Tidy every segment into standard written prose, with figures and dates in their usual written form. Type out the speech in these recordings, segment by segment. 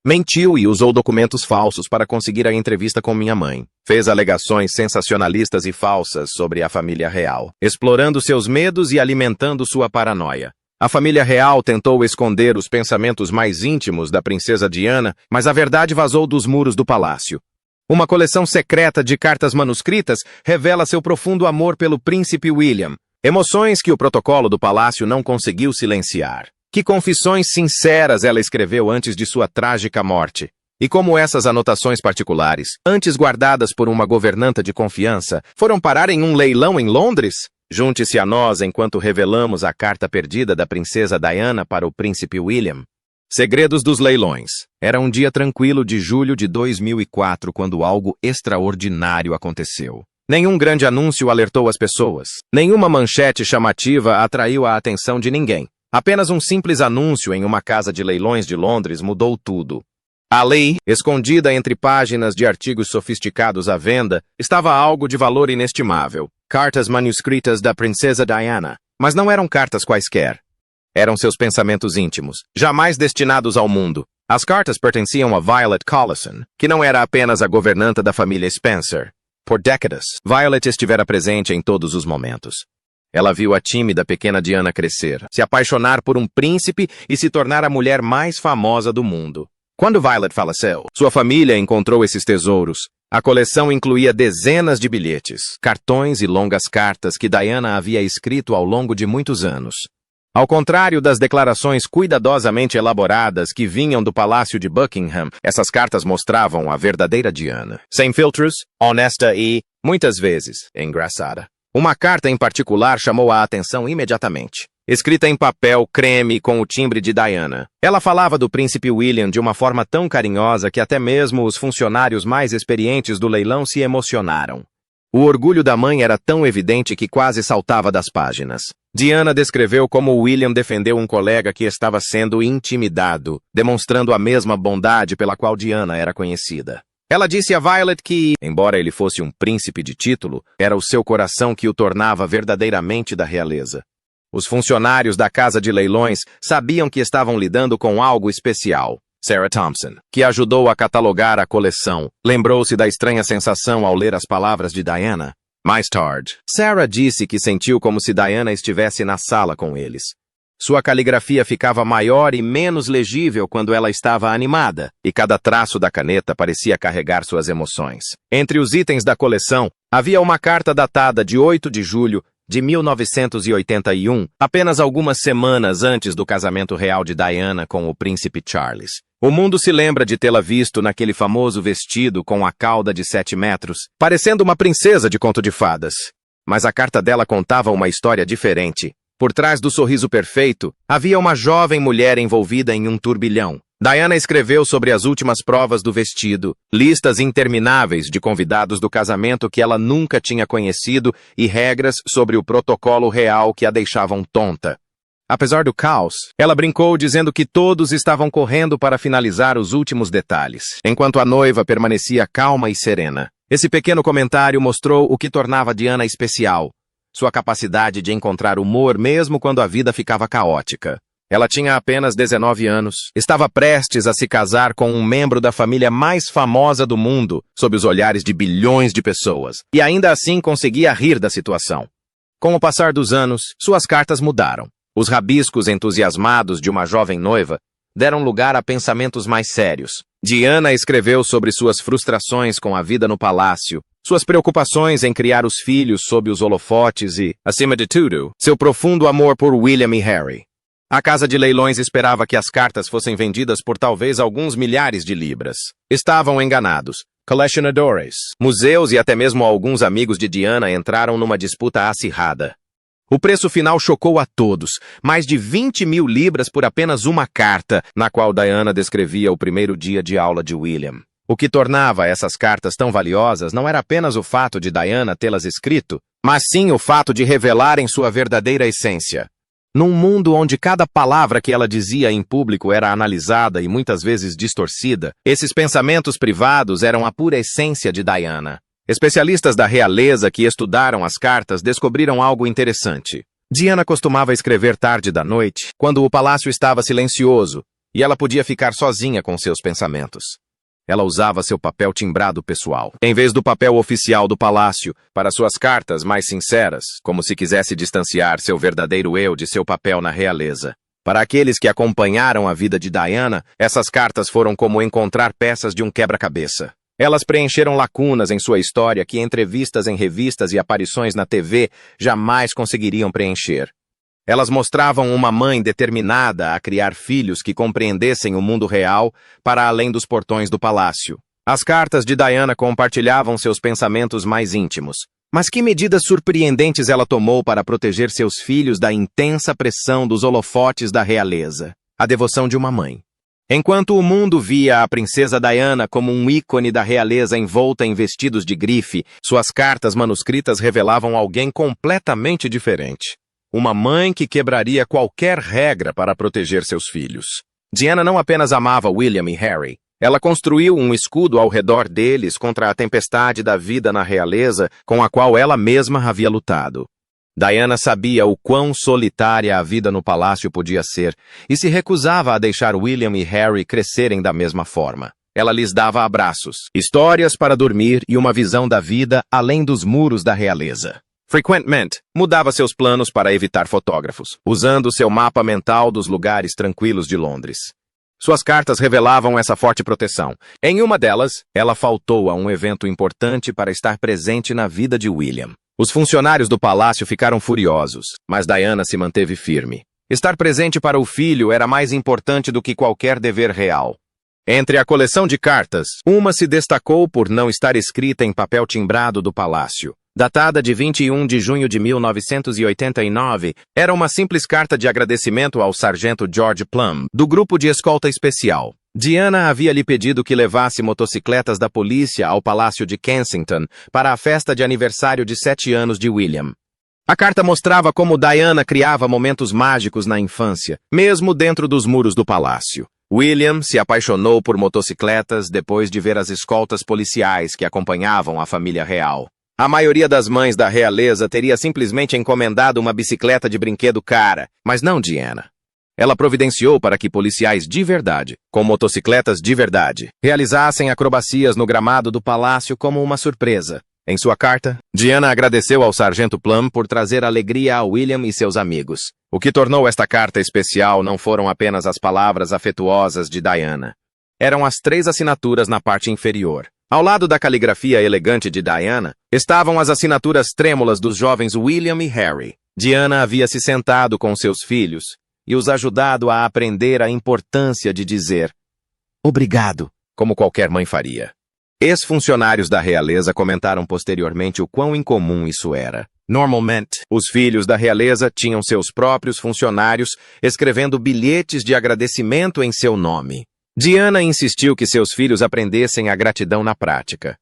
Mentiu e usou documentos falsos para conseguir a entrevista com minha mãe. Fez alegações sensacionalistas e falsas sobre a família real, explorando seus medos e alimentando sua paranoia. A família real tentou esconder os pensamentos mais íntimos da princesa Diana, mas a verdade vazou dos muros do palácio. Uma coleção secreta de cartas manuscritas revela seu profundo amor pelo príncipe William, emoções que o protocolo do palácio não conseguiu silenciar. Que confissões sinceras ela escreveu antes de sua trágica morte. E como essas anotações particulares, antes guardadas por uma governanta de confiança, foram parar em um leilão em Londres? Junte-se a nós enquanto revelamos a carta perdida da princesa Diana para o príncipe William. Segredos dos leilões. Era um dia tranquilo de julho de 2004 quando algo extraordinário aconteceu. Nenhum grande anúncio alertou as pessoas. Nenhuma manchete chamativa atraiu a atenção de ninguém. Apenas um simples anúncio em uma casa de leilões de Londres mudou tudo. Ali, escondida entre páginas de artigos sofisticados à venda, estava algo de valor inestimável. Cartas manuscritas da princesa Diana. Mas não eram cartas quaisquer. Eram seus pensamentos íntimos, jamais destinados ao mundo. As cartas pertenciam a Violet Collison, que não era apenas a governanta da família Spencer. Por décadas, Violet estivera presente em todos os momentos. Ela viu a tímida pequena Diana crescer, se apaixonar por um príncipe e se tornar a mulher mais famosa do mundo. Quando Violet faleceu, sua família encontrou esses tesouros. A coleção incluía dezenas de bilhetes, cartões e longas cartas que Diana havia escrito ao longo de muitos anos. Ao contrário das declarações cuidadosamente elaboradas que vinham do Palácio de Buckingham, essas cartas mostravam a verdadeira Diana. Sem filtros, honesta e, muitas vezes, engraçada. Uma carta em particular chamou a atenção imediatamente. Escrita em papel creme com o timbre de Diana. Ela falava do príncipe William de uma forma tão carinhosa que até mesmo os funcionários mais experientes do leilão se emocionaram. O orgulho da mãe era tão evidente que quase saltava das páginas. Diana descreveu como William defendeu um colega que estava sendo intimidado, demonstrando a mesma bondade pela qual Diana era conhecida. Ela disse a Violet que, embora ele fosse um príncipe de título, era o seu coração que o tornava verdadeiramente da realeza. Os funcionários da casa de leilões sabiam que estavam lidando com algo especial. Sarah Thompson, que ajudou a catalogar a coleção, lembrou-se da estranha sensação ao ler as palavras de Diana. Mais tarde, Sarah disse que sentiu como se Diana estivesse na sala com eles. Sua caligrafia ficava maior e menos legível quando ela estava animada, e cada traço da caneta parecia carregar suas emoções. Entre os itens da coleção, havia uma carta datada de 8 de julho de 1981, apenas algumas semanas antes do casamento real de Diana com o príncipe Charles. O mundo se lembra de tê-la visto naquele famoso vestido com a cauda de 7 metros, parecendo uma princesa de conto de fadas. Mas a carta dela contava uma história diferente. Por trás do sorriso perfeito, havia uma jovem mulher envolvida em um turbilhão. Diana escreveu sobre as últimas provas do vestido, listas intermináveis de convidados do casamento que ela nunca tinha conhecido e regras sobre o protocolo real que a deixavam tonta. Apesar do caos, ela brincou dizendo que todos estavam correndo para finalizar os últimos detalhes, enquanto a noiva permanecia calma e serena. Esse pequeno comentário mostrou o que tornava Diana especial. Sua capacidade de encontrar humor mesmo quando a vida ficava caótica. Ela tinha apenas 19 anos, estava prestes a se casar com um membro da família mais famosa do mundo, sob os olhares de bilhões de pessoas, e ainda assim conseguia rir da situação. Com o passar dos anos, suas cartas mudaram. Os rabiscos entusiasmados de uma jovem noiva deram lugar a pensamentos mais sérios. Diana escreveu sobre suas frustrações com a vida no palácio, suas preocupações em criar os filhos sob os holofotes e, acima de tudo, seu profundo amor por William e Harry. A casa de leilões esperava que as cartas fossem vendidas por talvez alguns milhares de libras. Estavam enganados. Colecionadores, museus e até mesmo alguns amigos de Diana entraram numa disputa acirrada. O preço final chocou a todos, mais de 20 mil libras por apenas uma carta, na qual Diana descrevia o primeiro dia de aula de William. O que tornava essas cartas tão valiosas não era apenas o fato de Diana tê-las escrito, mas sim o fato de revelarem sua verdadeira essência. Num mundo onde cada palavra que ela dizia em público era analisada e muitas vezes distorcida, esses pensamentos privados eram a pura essência de Diana. Especialistas da realeza que estudaram as cartas descobriram algo interessante. Diana costumava escrever tarde da noite, quando o palácio estava silencioso, e ela podia ficar sozinha com seus pensamentos. Ela usava seu papel timbrado pessoal, em vez do papel oficial do palácio, para suas cartas mais sinceras, como se quisesse distanciar seu verdadeiro eu de seu papel na realeza. Para aqueles que acompanharam a vida de Diana, essas cartas foram como encontrar peças de um quebra-cabeça. Elas preencheram lacunas em sua história que entrevistas em revistas e aparições na TV jamais conseguiriam preencher. Elas mostravam uma mãe determinada a criar filhos que compreendessem o mundo real para além dos portões do palácio. As cartas de Diana compartilhavam seus pensamentos mais íntimos. Mas que medidas surpreendentes ela tomou para proteger seus filhos da intensa pressão dos holofotes da realeza. A devoção de uma mãe. Enquanto o mundo via a princesa Diana como um ícone da realeza envolta em vestidos de grife, suas cartas manuscritas revelavam alguém completamente diferente. Uma mãe que quebraria qualquer regra para proteger seus filhos. Diana não apenas amava William e Harry. Ela construiu um escudo ao redor deles contra a tempestade da vida na realeza com a qual ela mesma havia lutado. Diana sabia o quão solitária a vida no palácio podia ser e se recusava a deixar William e Harry crescerem da mesma forma. Ela lhes dava abraços, histórias para dormir e uma visão da vida além dos muros da realeza. Frequentemente, mudava seus planos para evitar fotógrafos, usando seu mapa mental dos lugares tranquilos de Londres. Suas cartas revelavam essa forte proteção. Em uma delas, ela faltou a um evento importante para estar presente na vida de William. Os funcionários do palácio ficaram furiosos, mas Diana se manteve firme. Estar presente para o filho era mais importante do que qualquer dever real. Entre a coleção de cartas, uma se destacou por não estar escrita em papel timbrado do palácio. Datada de 21 de junho de 1989, era uma simples carta de agradecimento ao sargento George Plum, do grupo de escolta especial. Diana havia lhe pedido que levasse motocicletas da polícia ao Palácio de Kensington para a festa de aniversário de 7 anos de William. A carta mostrava como Diana criava momentos mágicos na infância, mesmo dentro dos muros do palácio. William se apaixonou por motocicletas depois de ver as escoltas policiais que acompanhavam a família real. A maioria das mães da realeza teria simplesmente encomendado uma bicicleta de brinquedo cara, mas não Diana. Ela providenciou para que policiais de verdade, com motocicletas de verdade, realizassem acrobacias no gramado do palácio como uma surpresa. Em sua carta, Diana agradeceu ao sargento Plum por trazer alegria a William e seus amigos. O que tornou esta carta especial não foram apenas as palavras afetuosas de Diana. Eram as 3 assinaturas na parte inferior. Ao lado da caligrafia elegante de Diana, estavam as assinaturas trêmulas dos jovens William e Harry. Diana havia se sentado com seus filhos e os ajudado a aprender a importância de dizer obrigado, como qualquer mãe faria. Ex-funcionários da realeza comentaram posteriormente o quão incomum isso era. Normalmente, os filhos da realeza tinham seus próprios funcionários escrevendo bilhetes de agradecimento em seu nome. Diana insistiu que seus filhos aprendessem a gratidão na prática.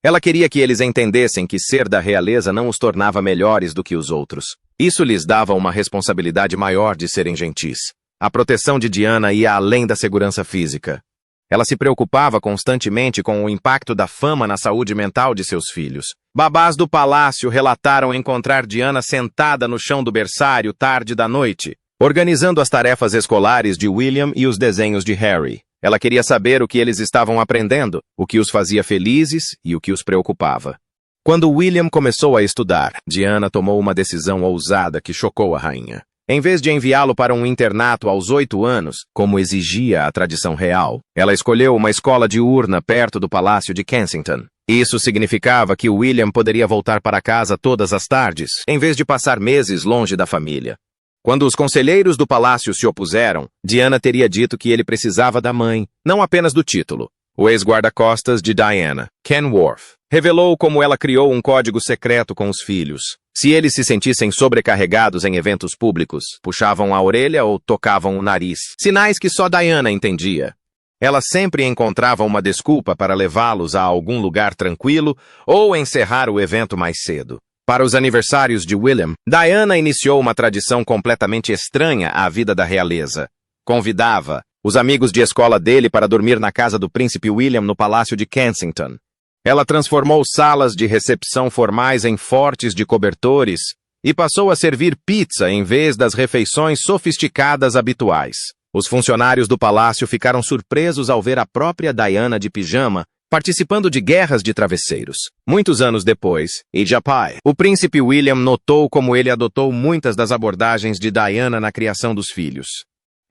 Ela queria que eles entendessem que ser da realeza não os tornava melhores do que os outros. Isso lhes dava uma responsabilidade maior de serem gentis. A proteção de Diana ia além da segurança física. Ela se preocupava constantemente com o impacto da fama na saúde mental de seus filhos. Babás do palácio relataram encontrar Diana sentada no chão do berçário tarde da noite, organizando as tarefas escolares de William e os desenhos de Harry. Ela queria saber o que eles estavam aprendendo, o que os fazia felizes e o que os preocupava. Quando William começou a estudar, Diana tomou uma decisão ousada que chocou a rainha. Em vez de enviá-lo para um internato aos 8 anos, como exigia a tradição real, ela escolheu uma escola diurna perto do Palácio de Kensington. Isso significava que William poderia voltar para casa todas as tardes, em vez de passar meses longe da família. Quando os conselheiros do palácio se opuseram, Diana teria dito que ele precisava da mãe, não apenas do título. O ex-guarda-costas de Diana, Ken Worth, revelou como ela criou um código secreto com os filhos. Se eles se sentissem sobrecarregados em eventos públicos, puxavam a orelha ou tocavam o nariz, sinais que só Diana entendia. Ela sempre encontrava uma desculpa para levá-los a algum lugar tranquilo ou encerrar o evento mais cedo. Para os aniversários de William, Diana iniciou uma tradição completamente estranha à vida da realeza. Convidava os amigos de escola dele para dormir na casa do príncipe William no Palácio de Kensington. Ela transformou salas de recepção formais em fortes de cobertores e passou a servir pizza em vez das refeições sofisticadas habituais. Os funcionários do palácio ficaram surpresos ao ver a própria Diana de pijama participando de guerras de travesseiros. Muitos anos depois, em Japão, o príncipe William notou como ele adotou muitas das abordagens de Diana na criação dos filhos.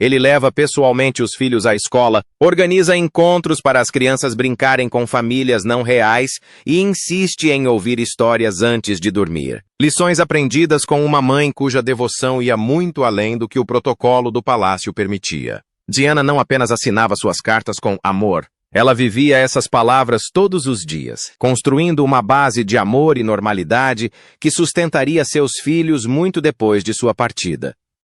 Ele leva pessoalmente os filhos à escola, organiza encontros para as crianças brincarem com famílias não reais e insiste em ouvir histórias antes de dormir. Lições aprendidas com uma mãe cuja devoção ia muito além do que o protocolo do palácio permitia. Diana não apenas assinava suas cartas com amor, ela vivia essas palavras todos os dias, construindo uma base de amor e normalidade que sustentaria seus filhos muito depois de sua partida.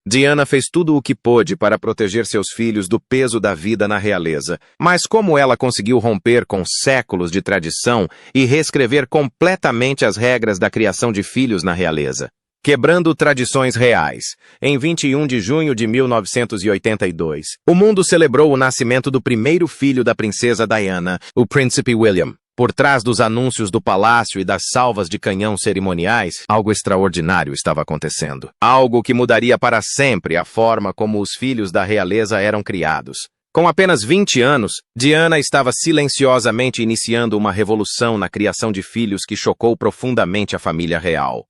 Diana fez tudo o que pôde para proteger seus filhos do peso da vida na realeza, mas como ela conseguiu romper com séculos de tradição e reescrever completamente as regras da criação de filhos na realeza? Quebrando tradições reais. Em 21 de junho de 1982, o mundo celebrou o nascimento do primeiro filho da princesa Diana, o príncipe William. Por trás dos anúncios do palácio e das salvas de canhão cerimoniais, algo extraordinário estava acontecendo. Algo que mudaria para sempre a forma como os filhos da realeza eram criados. Com apenas 20 anos, Diana estava silenciosamente iniciando uma revolução na criação de filhos que chocou profundamente a família real.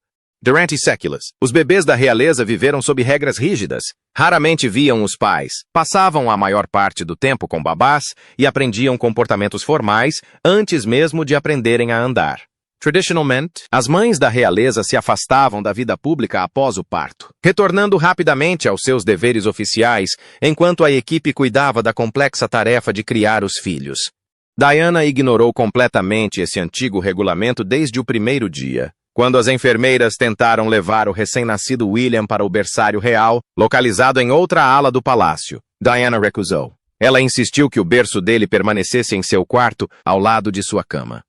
Durante séculos, os bebês da realeza viveram sob regras rígidas. Raramente viam os pais, passavam a maior parte do tempo com babás e aprendiam comportamentos formais antes mesmo de aprenderem a andar. Traditionalmente, as mães da realeza se afastavam da vida pública após o parto, retornando rapidamente aos seus deveres oficiais enquanto a equipe cuidava da complexa tarefa de criar os filhos. Diana ignorou completamente esse antigo regulamento desde o primeiro dia. Quando as enfermeiras tentaram levar o recém-nascido William para o berçário real, localizado em outra ala do palácio, Diana recusou. Ela insistiu que o berço dele permanecesse em seu quarto, ao lado de sua cama.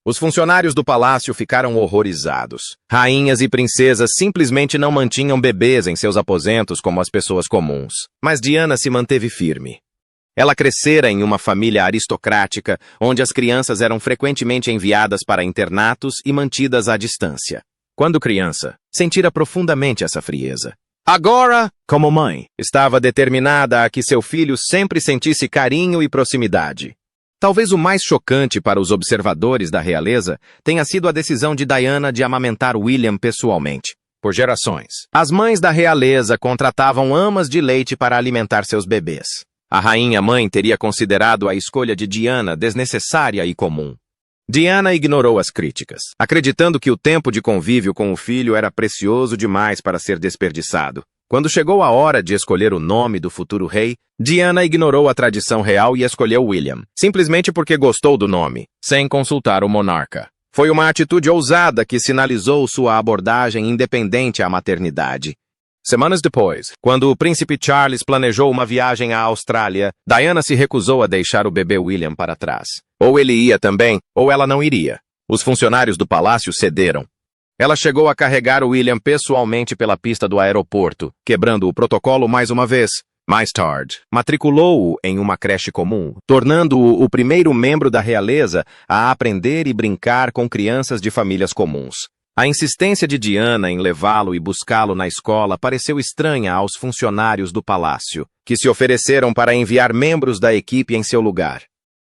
Os funcionários do palácio ficaram horrorizados. Rainhas e princesas simplesmente não mantinham bebês em seus aposentos como as pessoas comuns. Mas Diana se manteve firme. Ela crescera em uma família aristocrática, onde as crianças eram frequentemente enviadas para internatos e mantidas à distância. Quando criança, sentira profundamente essa frieza. Agora, como mãe, estava determinada a que seu filho sempre sentisse carinho e proximidade. Talvez o mais chocante para os observadores da realeza tenha sido a decisão de Diana de amamentar William pessoalmente. Por gerações, as mães da realeza contratavam amas de leite para alimentar seus bebês. A rainha-mãe teria considerado a escolha de Diana desnecessária e comum. Diana ignorou as críticas, acreditando que o tempo de convívio com o filho era precioso demais para ser desperdiçado. Quando chegou a hora de escolher o nome do futuro rei, Diana ignorou a tradição real e escolheu William, simplesmente porque gostou do nome, sem consultar o monarca. Foi uma atitude ousada que sinalizou sua abordagem independente à maternidade. Semanas depois, quando o príncipe Charles planejou uma viagem à Austrália, Diana se recusou a deixar o bebê William para trás. Ou ele ia também, ou ela não iria. Os funcionários do palácio cederam. Ela chegou a carregar o William pessoalmente pela pista do aeroporto, quebrando o protocolo mais uma vez. Mais tarde, matriculou-o em uma creche comum, tornando-o o primeiro membro da realeza a aprender e brincar com crianças de famílias comuns. A insistência de Diana em levá-lo e buscá-lo na escola pareceu estranha aos funcionários do palácio, que se ofereceram para enviar membros da equipe em seu lugar.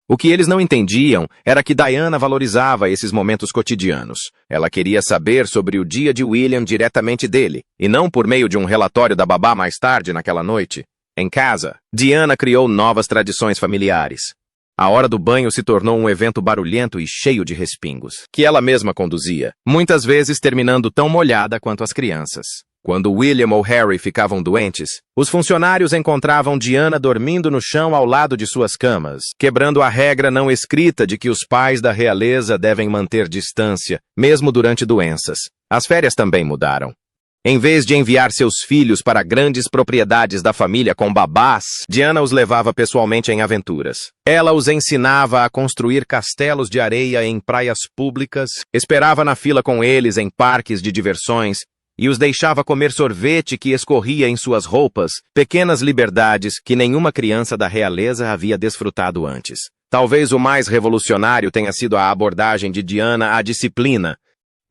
O que eles não entendiam era que Diana valorizava esses momentos cotidianos. Ela queria saber sobre o dia de William diretamente dele, e não por meio de um relatório da babá mais tarde naquela noite. Em casa, Diana criou novas tradições familiares. A hora do banho se tornou um evento barulhento e cheio de respingos, que ela mesma conduzia, muitas vezes terminando tão molhada quanto as crianças. Quando William ou Harry ficavam doentes, os funcionários encontravam Diana dormindo no chão ao lado de suas camas, quebrando a regra não escrita de que os pais da realeza devem manter distância, mesmo durante doenças. As férias também mudaram. Em vez de enviar seus filhos para grandes propriedades da família com babás, Diana os levava pessoalmente em aventuras. Ela os ensinava a construir castelos de areia em praias públicas, esperava na fila com eles em parques de diversões e os deixava comer sorvete que escorria em suas roupas, pequenas liberdades que nenhuma criança da realeza havia desfrutado antes. Talvez o mais revolucionário tenha sido a abordagem de Diana à disciplina.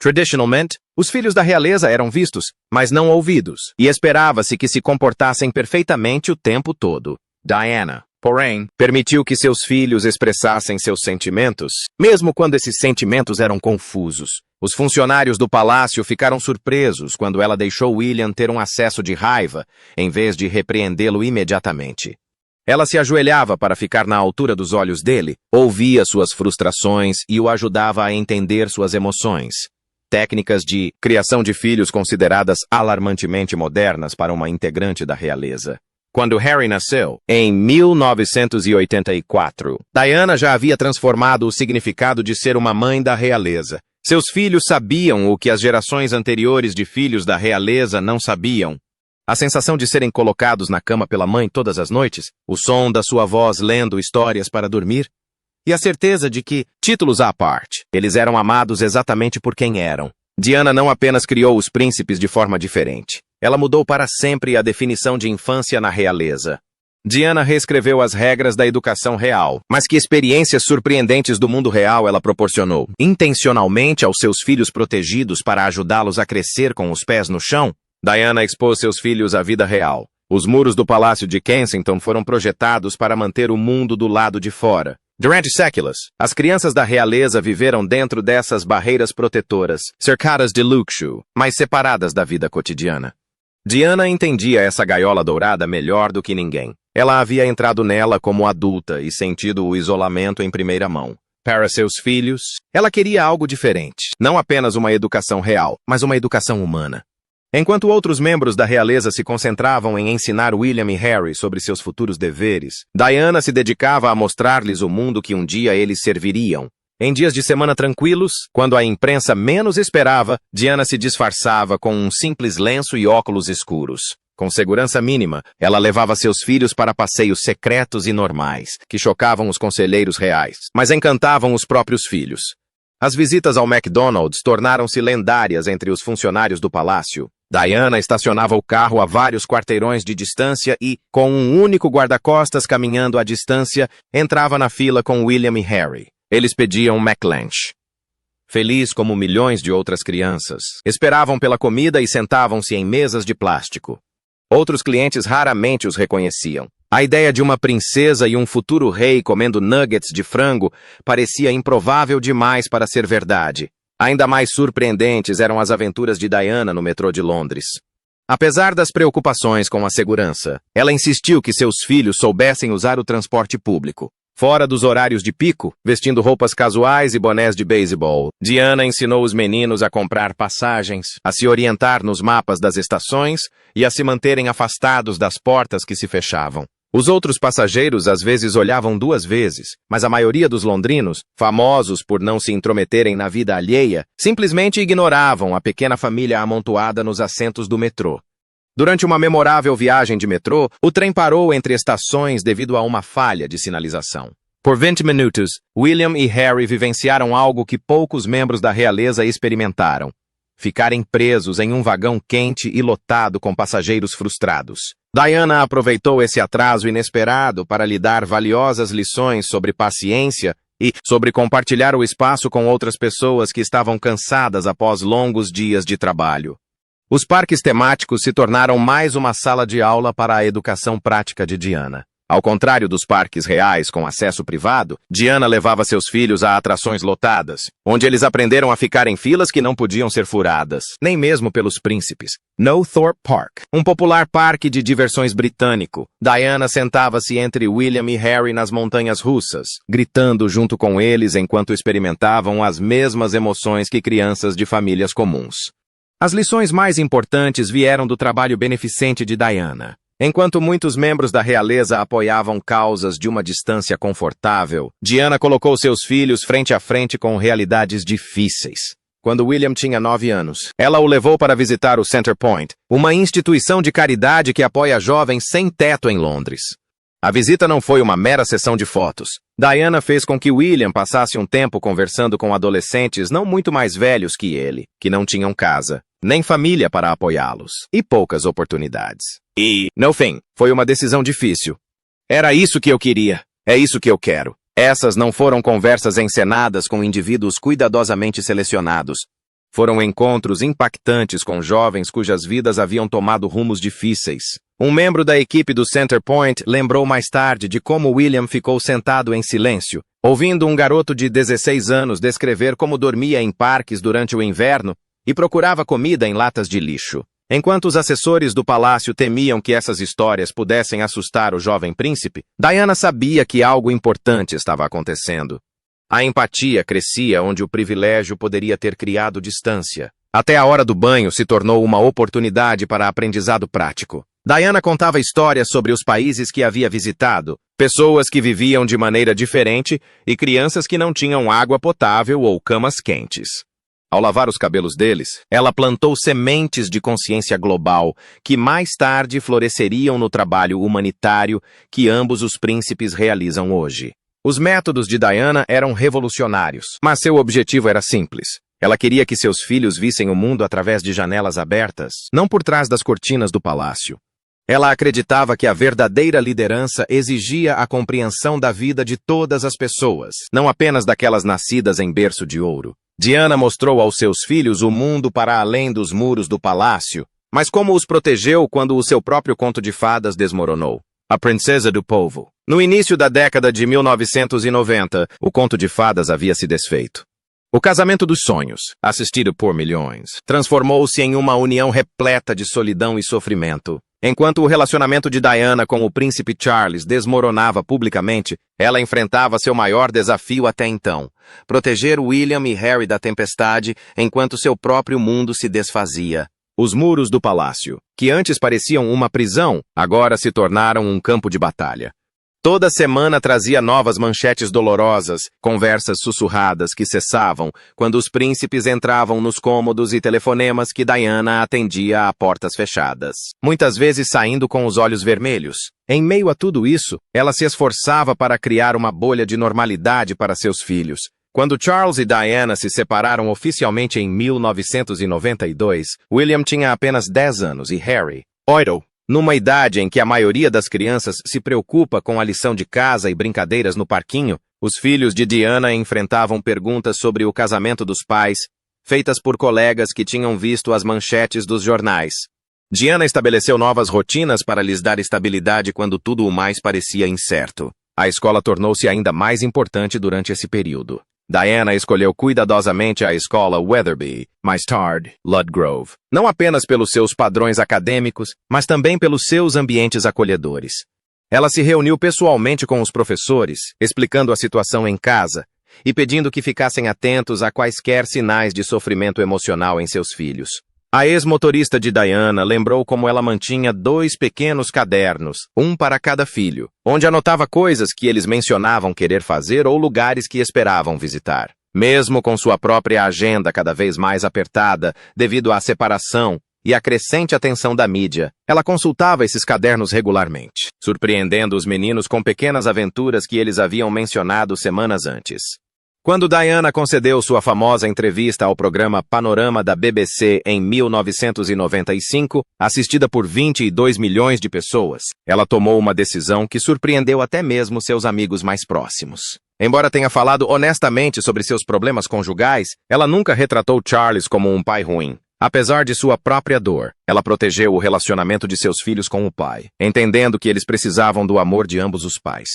Traditionalmente, os filhos da realeza eram vistos, mas não ouvidos, e esperava-se que se comportassem perfeitamente o tempo todo. Diana, porém, permitiu que seus filhos expressassem seus sentimentos, mesmo quando esses sentimentos eram confusos. Os funcionários do palácio ficaram surpresos quando ela deixou William ter um acesso de raiva, em vez de repreendê-lo imediatamente. Ela se ajoelhava para ficar na altura dos olhos dele, ouvia suas frustrações e o ajudava a entender suas emoções. Técnicas de criação de filhos consideradas alarmantemente modernas para uma integrante da realeza. Quando Harry nasceu, em 1984, Diana já havia transformado o significado de ser uma mãe da realeza. Seus filhos sabiam o que as gerações anteriores de filhos da realeza não sabiam. A sensação de serem colocados na cama pela mãe todas as noites, o som da sua voz lendo histórias para dormir, e a certeza de que, títulos à parte, eles eram amados exatamente por quem eram. Diana não apenas criou os príncipes de forma diferente, ela mudou para sempre a definição de infância na realeza. Diana reescreveu as regras da educação real, mas que experiências surpreendentes do mundo real ela proporcionou, intencionalmente aos seus filhos protegidos para ajudá-los a crescer com os pés no chão. Diana expôs seus filhos à vida real. Os muros do Palácio de Kensington foram projetados para manter o mundo do lado de fora. Durante séculos, as crianças da realeza viveram dentro dessas barreiras protetoras, cercadas de luxo, mas separadas da vida cotidiana. Diana entendia essa gaiola dourada melhor do que ninguém. Ela havia entrado nela como adulta e sentido o isolamento em primeira mão. Para seus filhos, ela queria algo diferente. Não apenas uma educação real, mas uma educação humana. Enquanto outros membros da realeza se concentravam em ensinar William e Harry sobre seus futuros deveres, Diana se dedicava a mostrar-lhes o mundo que um dia eles serviriam. Em dias de semana tranquilos, quando a imprensa menos esperava, Diana se disfarçava com um simples lenço e óculos escuros. Com segurança mínima, ela levava seus filhos para passeios secretos e normais, que chocavam os conselheiros reais, mas encantavam os próprios filhos. As visitas ao McDonald's tornaram-se lendárias entre os funcionários do palácio. Diana estacionava o carro a vários quarteirões de distância e, com um único guarda-costas caminhando à distância, entrava na fila com William e Harry. Eles pediam McLanche. Feliz como milhões de outras crianças, esperavam pela comida e sentavam-se em mesas de plástico. Outros clientes raramente os reconheciam. A ideia de uma princesa e um futuro rei comendo nuggets de frango parecia improvável demais para ser verdade. Ainda mais surpreendentes eram as aventuras de Diana no metrô de Londres. Apesar das preocupações com a segurança, ela insistiu que seus filhos soubessem usar o transporte público. Fora dos horários de pico, vestindo roupas casuais e bonés de beisebol, Diana ensinou os meninos a comprar passagens, a se orientar nos mapas das estações e a se manterem afastados das portas que se fechavam. Os outros passageiros às vezes olhavam duas vezes, mas a maioria dos londrinos, famosos por não se intrometerem na vida alheia, simplesmente ignoravam a pequena família amontoada nos assentos do metrô. Durante uma memorável viagem de metrô, o trem parou entre estações devido a uma falha de sinalização. Por 20 minutos, William e Harry vivenciaram algo que poucos membros da realeza experimentaram: ficarem presos em um vagão quente e lotado com passageiros frustrados. Diana aproveitou esse atraso inesperado para lhe dar valiosas lições sobre paciência e sobre compartilhar o espaço com outras pessoas que estavam cansadas após longos dias de trabalho. Os parques temáticos se tornaram mais uma sala de aula para a educação prática de Diana. Ao contrário dos parques reais com acesso privado, Diana levava seus filhos a atrações lotadas, onde eles aprenderam a ficar em filas que não podiam ser furadas, nem mesmo pelos príncipes. No Thorpe Park, um popular parque de diversões britânico, Diana sentava-se entre William e Harry nas montanhas russas, gritando junto com eles enquanto experimentavam as mesmas emoções que crianças de famílias comuns. As lições mais importantes vieram do trabalho beneficente de Diana. Enquanto muitos membros da realeza apoiavam causas de uma distância confortável, Diana colocou seus filhos frente a frente com realidades difíceis. Quando William tinha 9 anos, ela o levou para visitar o Center Point, uma instituição de caridade que apoia jovens sem teto em Londres. A visita não foi uma mera sessão de fotos. Diana fez com que William passasse um tempo conversando com adolescentes não muito mais velhos que ele, que não tinham casa, nem família para apoiá-los, e poucas oportunidades. E, no fim, foi uma decisão difícil. Era isso que eu queria. É isso que eu quero. Essas não foram conversas encenadas com indivíduos cuidadosamente selecionados. Foram encontros impactantes com jovens cujas vidas haviam tomado rumos difíceis. Um membro da equipe do Center Point lembrou mais tarde de como William ficou sentado em silêncio, ouvindo um garoto de 16 anos descrever como dormia em parques durante o inverno e procurava comida em latas de lixo. Enquanto os assessores do palácio temiam que essas histórias pudessem assustar o jovem príncipe, Diana sabia que algo importante estava acontecendo. A empatia crescia onde o privilégio poderia ter criado distância. Até a hora do banho se tornou uma oportunidade para aprendizado prático. Diana contava histórias sobre os países que havia visitado, pessoas que viviam de maneira diferente e crianças que não tinham água potável ou camas quentes. Ao lavar os cabelos deles, ela plantou sementes de consciência global que mais tarde floresceriam no trabalho humanitário que ambos os príncipes realizam hoje. Os métodos de Diana eram revolucionários, mas seu objetivo era simples. Ela queria que seus filhos vissem o mundo através de janelas abertas, não por trás das cortinas do palácio. Ela acreditava que a verdadeira liderança exigia a compreensão da vida de todas as pessoas, não apenas daquelas nascidas em berço de ouro. Diana mostrou aos seus filhos o mundo para além dos muros do palácio, mas como os protegeu quando o seu próprio conto de fadas desmoronou. A Princesa do Povo. No início da década de 1990, o conto de fadas havia se desfeito. O casamento dos sonhos, assistido por milhões, transformou-se em uma união repleta de solidão e sofrimento. Enquanto o relacionamento de Diana com o príncipe Charles desmoronava publicamente, ela enfrentava seu maior desafio até então: proteger William e Harry da tempestade enquanto seu próprio mundo se desfazia. Os muros do palácio, que antes pareciam uma prisão, agora se tornaram um campo de batalha. Toda semana trazia novas manchetes dolorosas, conversas sussurradas que cessavam quando os príncipes entravam nos cômodos e telefonemas que Diana atendia a portas fechadas, muitas vezes saindo com os olhos vermelhos. Em meio a tudo isso, ela se esforçava para criar uma bolha de normalidade para seus filhos. Quando Charles e Diana se separaram oficialmente em 1992, William tinha apenas 10 anos e Harry, 8. Numa idade em que a maioria das crianças se preocupa com a lição de casa e brincadeiras no parquinho, os filhos de Diana enfrentavam perguntas sobre o casamento dos pais, feitas por colegas que tinham visto as manchetes dos jornais. Diana estabeleceu novas rotinas para lhes dar estabilidade quando tudo o mais parecia incerto. A escola tornou-se ainda mais importante durante esse período. Diana escolheu cuidadosamente a escola Wetherby, mais tarde Ludgrove, não apenas pelos seus padrões acadêmicos, mas também pelos seus ambientes acolhedores. Ela se reuniu pessoalmente com os professores, explicando a situação em casa e pedindo que ficassem atentos a quaisquer sinais de sofrimento emocional em seus filhos. A ex-motorista de Diana lembrou como ela mantinha 2 pequenos cadernos, um para cada filho, onde anotava coisas que eles mencionavam querer fazer ou lugares que esperavam visitar. Mesmo com sua própria agenda cada vez mais apertada devido à separação e à crescente atenção da mídia, ela consultava esses cadernos regularmente, surpreendendo os meninos com pequenas aventuras que eles haviam mencionado semanas antes. Quando Diana concedeu sua famosa entrevista ao programa Panorama da BBC em 1995, assistida por 22 milhões de pessoas, ela tomou uma decisão que surpreendeu até mesmo seus amigos mais próximos. Embora tenha falado honestamente sobre seus problemas conjugais, ela nunca retratou Charles como um pai ruim. Apesar de sua própria dor, ela protegeu o relacionamento de seus filhos com o pai, entendendo que eles precisavam do amor de ambos os pais.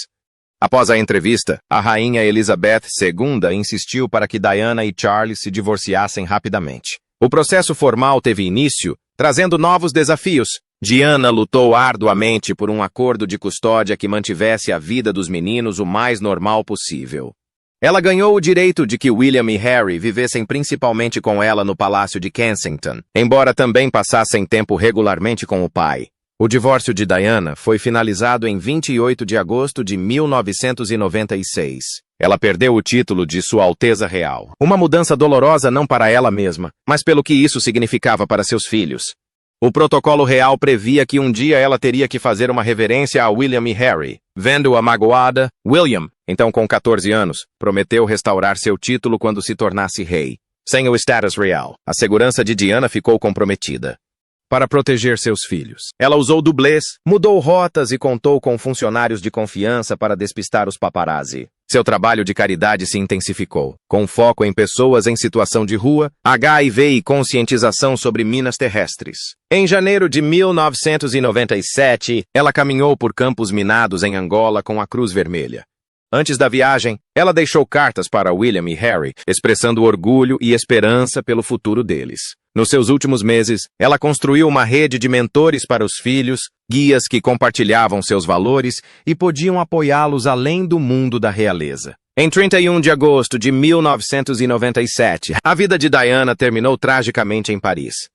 Após a entrevista, a rainha Elizabeth II insistiu para que Diana e Charles se divorciassem rapidamente. O processo formal teve início, trazendo novos desafios. Diana lutou arduamente por um acordo de custódia que mantivesse a vida dos meninos o mais normal possível. Ela ganhou o direito de que William e Harry vivessem principalmente com ela no Palácio de Kensington, embora também passassem tempo regularmente com o pai. O divórcio de Diana foi finalizado em 28 de agosto de 1996. Ela perdeu o título de Sua Alteza Real. Uma mudança dolorosa não para ela mesma, mas pelo que isso significava para seus filhos. O protocolo real previa que um dia ela teria que fazer uma reverência a William e Harry. Vendo-a magoada, William, então com 14 anos, prometeu restaurar seu título quando se tornasse rei. Sem o status real, a segurança de Diana ficou comprometida. Para proteger seus filhos, ela usou dublês, mudou rotas e contou com funcionários de confiança para despistar os paparazzi. Seu trabalho de caridade se intensificou, com foco em pessoas em situação de rua, HIV e conscientização sobre minas terrestres. Em janeiro de 1997, ela caminhou por campos minados em Angola com a Cruz Vermelha. Antes da viagem, ela deixou cartas para William e Harry, expressando orgulho e esperança pelo futuro deles. Nos seus últimos meses, ela construiu uma rede de mentores para os filhos, guias que compartilhavam seus valores e podiam apoiá-los além do mundo da realeza. Em 31 de agosto de 1997, a vida de Diana terminou tragicamente em Paris.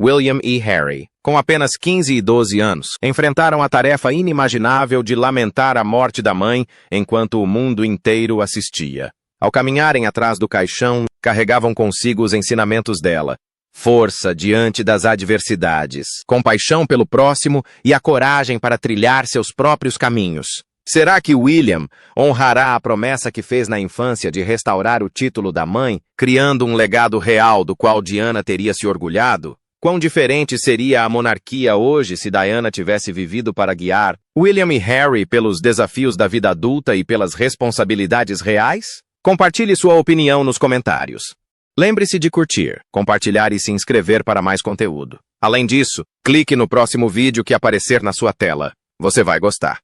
William e Harry, com apenas 15 e 12 anos, enfrentaram a tarefa inimaginável de lamentar a morte da mãe enquanto o mundo inteiro assistia. Ao caminharem atrás do caixão, carregavam consigo os ensinamentos dela: força diante das adversidades, compaixão pelo próximo e a coragem para trilhar seus próprios caminhos. Será que William honrará a promessa que fez na infância de restaurar o título da mãe, criando um legado real do qual Diana teria se orgulhado? Quão diferente seria a monarquia hoje se Diana tivesse vivido para guiar William e Harry pelos desafios da vida adulta e pelas responsabilidades reais? Compartilhe sua opinião nos comentários. Lembre-se de curtir, compartilhar e se inscrever para mais conteúdo. Além disso, clique no próximo vídeo que aparecer na sua tela. Você vai gostar.